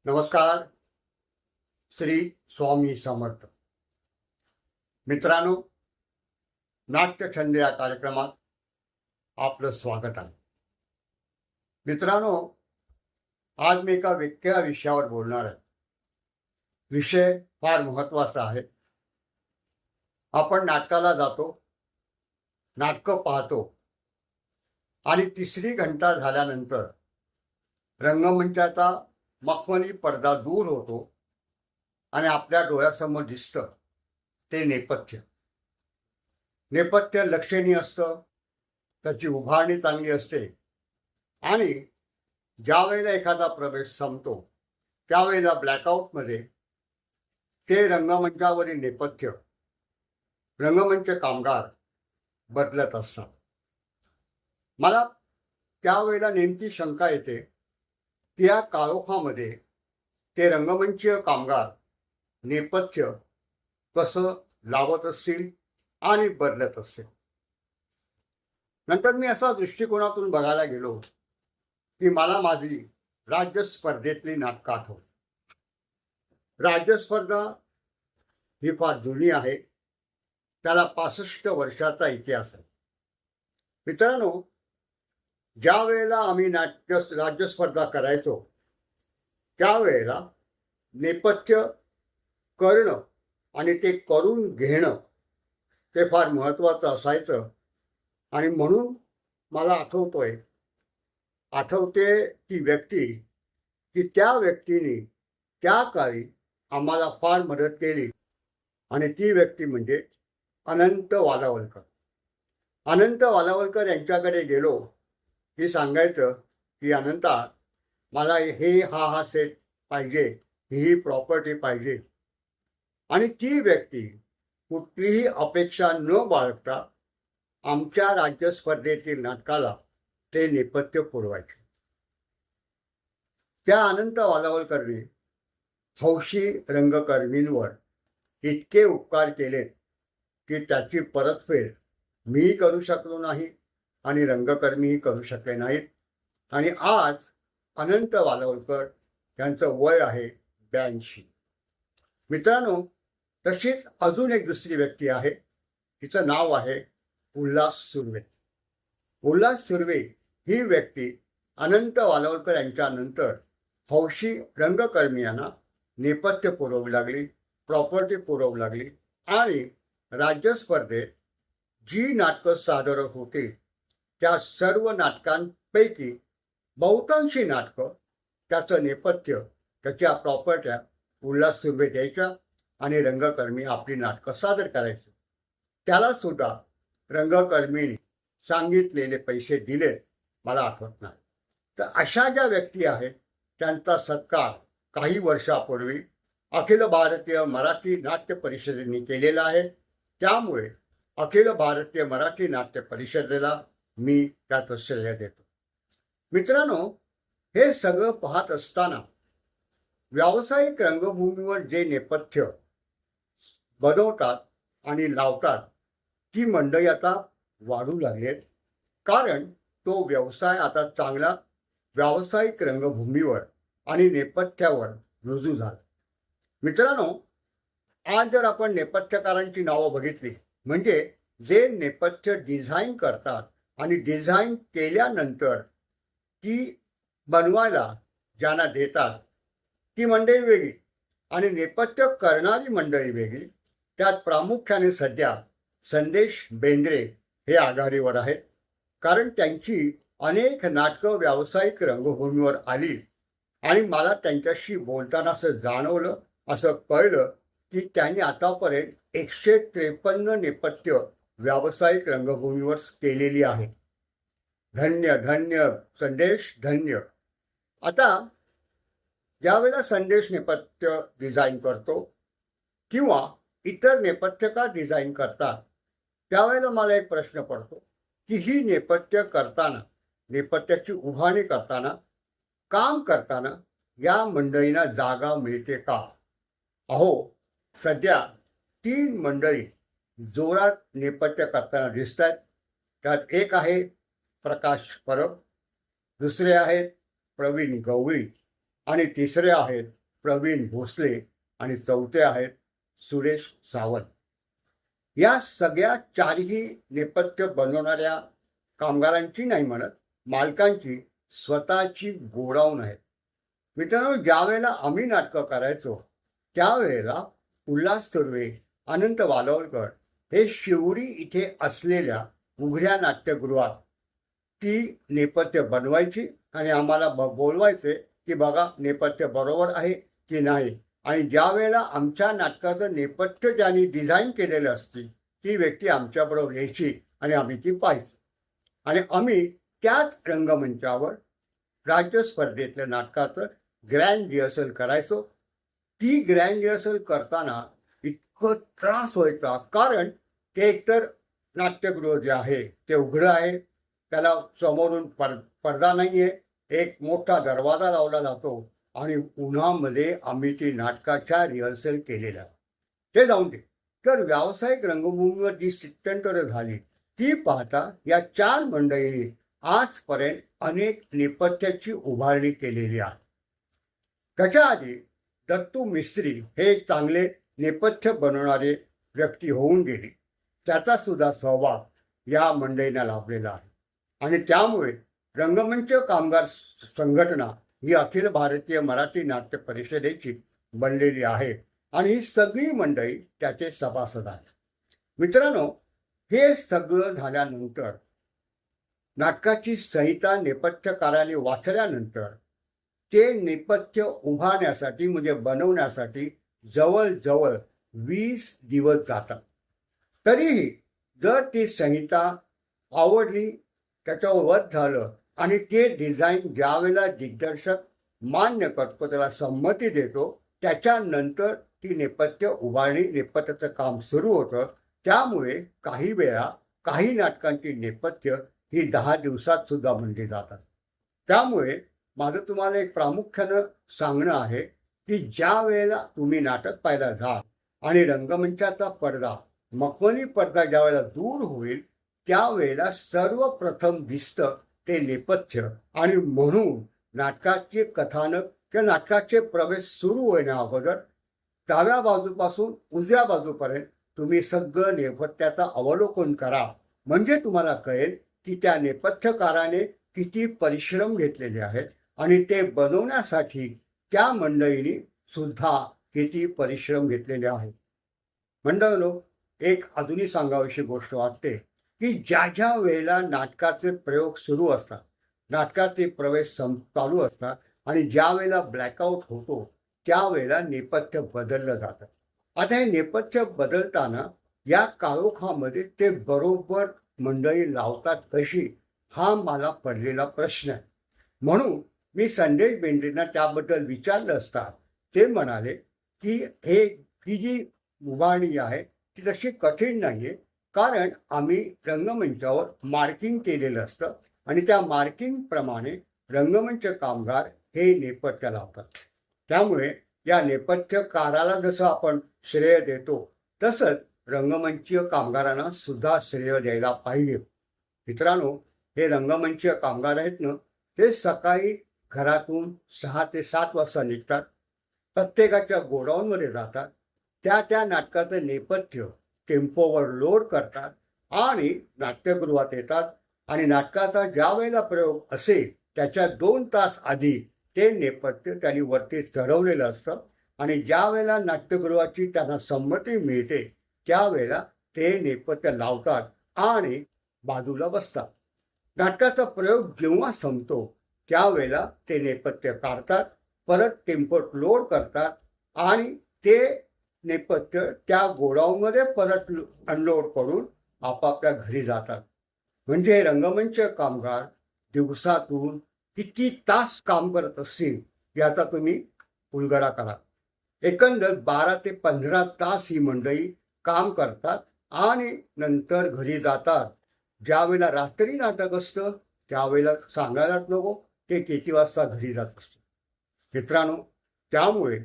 नमस्कार. श्री स्वामी समर्थ. मित्रांनो, नाट्यछंद या कार्यक्रमात आपलं स्वागत आहे. मित्रांनो, आज मी एका वेगळ्या विषयावर बोलणार आहे. विषय फार महत्त्वाचा आहे. आपण नाटकाला जातो, नाटकं पाहतो आणि तिसरी घंटा झाल्यानंतर रंगमंचाचा मखमली पडदा दूर होतो आणि आपल्या डोळ्यासमोर दिसतं ते नेपथ्य. नेपथ्य लक्षणीय असतं, त्याची उभारणी चांगली असते आणि ज्या वेळेला एखादा प्रवेश संपतो त्यावेळेला ब्लॅकआउटमध्ये ते रंगमंचावरील नेपथ्य, रंगमंच कामगार बदलत असतात. मला त्यावेळेला नेमकी शंका येते की या काळोखामध्ये ते रंगमंचीय कामगार नेपथ्य कसं लावत असतील आणि बदलत असतील. नंतर मी असा दृष्टिकोनातून बघायला गेलो की मला माझी राज्य स्पर्धेतली नाटकं आठवली. राज्य स्पर्धा ही फार जुनी आहे, त्याला 65 वर्षाचा इतिहास आहे. मित्रांनो, ज्या वेळेला आम्ही राज्य स्पर्धा करायचो त्यावेळेला नेपथ्य करणं आणि ते करून घेणं ते फार महत्त्वाचं असायचं. आणि म्हणून मला आठवते ती व्यक्ती की त्या व्यक्तीने त्या काळी आम्हाला फार मदत केली आणि ती व्यक्ती म्हणजे अनंत वालावलकर. अनंत वालावलकर यांच्याकडे गेलो की सांगायचं की अनंता, मला हा सेट पाहिजे, ही प्रॉपर्टी पाहिजे. आणि ती व्यक्ती कुठलीही अपेक्षा न बाळगता आमच्या राज्य स्पर्धेतील नाटकाला ते नेपथ्य पुरवायचे. त्या अनंत वालावलकरने हौशी रंगकर्मींवर इतके उपकार केले की त्याची परतफेड मीही करू शकलो नाही आणि रंगकर्मीही करू शकले नाहीत. आणि आज अनंत वालावलकर यांचं वय आहे 82. मित्रांनो, तशीच अजून एक दुसरी व्यक्ती आहे, तिचं नाव आहे उल्हास सुर्वे. उल्हास सुर्वे ही व्यक्ती अनंत वालावलकर यांच्यानंतर हौशी रंगकर्मियांना नेपथ्य पुरवू लागली, प्रॉपर्टी पुरवू लागली आणि राज्य स्पर्धेत जी नाटकं सादर होती त्या सर्व नाटकांपैकी बहुतांशी नाटकं, त्याचं नेपथ्य, त्याच्या प्रॉपर्ट्या उल्हास सुर्वे द्यायच्या आणि रंगकर्मी आपली नाटकं सादर करायची. त्याला सुद्धा रंगकर्मीने सांगितलेले पैसे दिले मला आठवत नाही. तर अशा ज्या व्यक्ती आहेत त्यांचा सत्कार काही वर्षापूर्वी अखिल भारतीय मराठी नाट्य परिषदेने केलेला आहे. त्यामुळे अखिल भारतीय मराठी नाट्य परिषदेला मी त्याचं श्रेय देतो. मित्रांनो, हे सगळं पाहत असताना व्यावसायिक रंगभूमीवर जे नेपथ्य बनवतात आणि लावतात ती मंडळी आता वाढू लागलेत, कारण तो व्यवसाय आता चांगला व्यावसायिक रंगभूमीवर आणि नेपथ्यावर रुजू झाला. मित्रांनो, आज जर आपण नेपथ्यकारांची नावं बघितली, म्हणजे जे नेपथ्य डिझाईन करतात आणि डिझाईन केल्यानंतर ती बनवायला ज्यांना देतात ती मंडळी वेगळी आणि नेपथ्य करणारी मंडळी वेगळी. त्यात प्रामुख्याने सध्या संदेश बेंद्रे हे आघाडीवर आहेत, कारण त्यांची अनेक नाटकं व्यावसायिक रंगभूमीवर आली आणि मला त्यांच्याशी बोलताना असं जाणवलं, असं कळलं की त्यांनी आतापर्यंत 153 नेपथ्य व्यावसायिक रंगभूमीवर केलेली आहे. धन्य धन्य संदेश, धन्य. आता ज्यावेळेला संदेश नेपथ्य डिझाईन करतो किंवा इतर नेपथ्यकार डिझाईन करतात त्यावेळेला मला एक प्रश्न पडतो की ही नेपथ्य करताना, नेपथ्याची उभारणी करताना, काम करताना या मंडळींना जागा मिळते का? अहो, सध्या 3 मंडळी जोरात नेपथ्य करताना दिसत आहेत. त्यात एक आहे प्रकाश परब, दुसरे आहेत प्रवीण गवळी आणि तिसरे आहेत प्रवीण भोसले आणि चौथे आहेत सुरेश सावंत. या सगळ्या चारही नेपथ्य बनवणाऱ्या कामगारांची नाही म्हणत, मालकांची स्वतःची गोडाऊन आहेत. मित्रांनो, ज्या वेळेला आम्ही नाटकं करायचो त्यावेळेला उल्हास तर्वे, अनंत वालवलकर हे शिवडी इथे असलेल्या उघड्या नाट्यगृहात ती नेपथ्य बनवायची आणि आम्हाला बोलवायचे की बघा नेपथ्य बरोबर आहे की नाही. आणि ज्या वेळेला आमच्या नाटकाचं नेपथ्य ज्यांनी डिझाईन केलेलं असते ती व्यक्ती आमच्याबरोबर यायची आणि आम्ही ती पाहायचो. आणि आम्ही त्याच रंगमंचावर राज्य स्पर्धेतल्या नाटकाचं ग्रँड रिहर्सल करायचो. ती ग्रँड रिहर्सल करताना इतकं त्रास व्हायचा, कारण ते एकतर नाट्यगृह जे आहे ते उघडं आहे, त्याला समोरून पडदा नाही आहे, एक मोठा दरवाजा लावला जातो आणि उन्हामध्ये आम्ही ती नाटकाच्या रिहर्सल केलेल्या. ते जाऊन दे, तर व्यावसायिक रंगभूमीवर जी स्थित्यंतर झाली ती पाहता या चार मंडळींनी आजपर्यंत अनेक नेपथ्याची उभारणी केलेली आहे. त्याच्या आधी दत्तू मिस्त्री हे एक चांगले नेपथ्य बनवणारे व्यक्ती होऊन गेले. त्याचा सुद्धा सहभाग या मंडळींना लाभलेला आहे. आणि त्यामुळे रंगमंच कामगार संघटना ही अखिल भारतीय मराठी नाट्य परिषदेची बनलेली आहे आणि ही सगळी मंडळी त्याचे सभासद आहेत. मित्रांनो, हे सगळं झाल्यानंतर नाटकाची संहिता नेपथ्यकाराने वाचल्यानंतर ते नेपथ्य उभारण्यासाठी म्हणजे बनवण्यासाठी जवळजवळ 20 दिवस जातात. तरीही जर ती संहिता आवडली, त्याच्यावर वध झालं आणि ते डिझाईन ज्यावेळेला दिग्दर्शक मान्य करतो, त्याला संमती देतो, त्याच्यानंतर ती नेपथ्य उभारणी नेपथ्याचं काम सुरू होतं. त्यामुळे काही वेळा काही नाटकांची नेपथ्य ही 10 दिवसात सुद्धा बनली जातात. त्यामुळे माझं तुम्हाला एक प्रामुख्यानं सांगणं आहे की ज्या वेळेला तुम्ही नाटक पाहायला जाल आणि रंगमंचाचा पडदा, मखमली पडदा ज्या वेळेला दूर होईल त्यावेळेला सर्वप्रथम दिसतं ते नेपथ्य. आणि म्हणून नाटकाचे कथानक किंवा नाटकाचे प्रवेश सुरू होण्या अगोदर डाव्या बाजूपासून उजव्या बाजूपर्यंत तुम्ही सगळं नेपथ्याचं अवलोकन करा, म्हणजे तुम्हाला कळेल की त्या नेपथ्यकाराने किती परिश्रम घेतलेले आहेत आणि ते बनवण्यासाठी त्या मंडळींनी सुद्धा किती परिश्रम घेतलेले आहेत. मंडळींनो, एक अजूनही सांगावीशी गोष्ट वाटते की ज्या ज्या वेळेला नाटकाचे प्रयोग सुरू असतात, नाटकाचे प्रवेश चालू असतात आणि ज्या वेळेला ब्लॅकआउट होतो त्यावेळेला नेपथ्य बदललं जातं. आता हे नेपथ्य बदलताना या काळोखामध्ये ते बरोबर मंडळी लावतात कशी, हा मला पडलेला प्रश्न आहे. म्हणून मी संदेश बेंद्रेंना त्याबद्दल विचारलं असता ते म्हणाले की ही जी उभारणी आहे ती तशी कठीण नाही आहे, कारण आम्ही रंगमंचावर मार्किंग केलेलं असतं आणि त्या मार्किंगप्रमाणे रंगमंच कामगार हे नेपथ्य लावतात. त्यामुळे या नेपथ्यकाराला जसं आपण श्रेय देतो तसंच रंगमंचीय कामगारांना सुद्धा श्रेय द्यायला पाहिजे. मित्रांनो, हे रंगमंचीय कामगार आहेत ना, ते सकाळी घरातून 6 ते 7 वाजता निघतात, प्रत्येकाच्या गोडाऊनमध्ये जातात, त्या नाटकाचं नेपथ्य टेम्पोवर लोड करतात आणि नाट्यगृहात येतात. आणि नाटकाचा ज्या वेळेला प्रयोग असेल त्याच्या 2 तास आधी ते नेपथ्य त्यांनी वरती चढवलेलं असतं आणि ज्या वेळेला नाट्यगृहाची त्यांना संमती मिळते त्यावेळेला ते नेपथ्य लावतात आणि बाजूला बसतात. नाटकाचा प्रयोग जेव्हा संपतो त्यावेळेला ते नेपथ्य काढतात, परत टेम्पोत लोड करतात आणि ते नेपथ्य त्या गोडाऊनमध्ये परत अनलोड करून आपापल्या घरी जातात. म्हणजे रंगमंच कामगार दिवसातून किती तास काम करत असतील याचा तुम्ही उलगडा करा. एकंदर 12 ते 15 तास ही मंडळी काम करतात आणि नंतर घरी जातात. ज्यावेळेला रात्री नाटक असतं त्यावेळेला सांगायलाच नको ते किती वाजता घरी जात असतं. मित्रांनो, त्यामुळे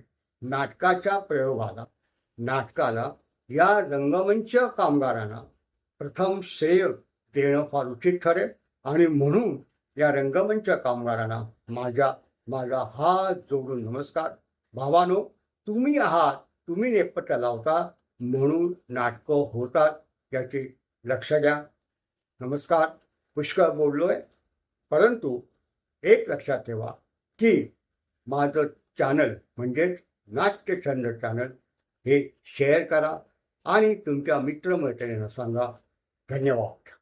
नाटकाला या रंगमंच कामगारांना प्रथम श्रेय देणं फार उचित ठरेल आणि म्हणून या रंगमंच कामगारांना माझ्या माझा हात जोडून नमस्कार. भावानो, तुम्ही आहात, तुम्ही नेपथ्य लावता म्हणून नाटकं होतात याची लक्ष द्या. नमस्कार. पुष्कळ बोललोय, परंतु एक लक्षात ठेवा की माझं चॅनल म्हणजेच नाट्यछंद चॅनल हे शेअर करा आणि तुमच्या मित्रमैत्रिणींना सांगा. धन्यवाद.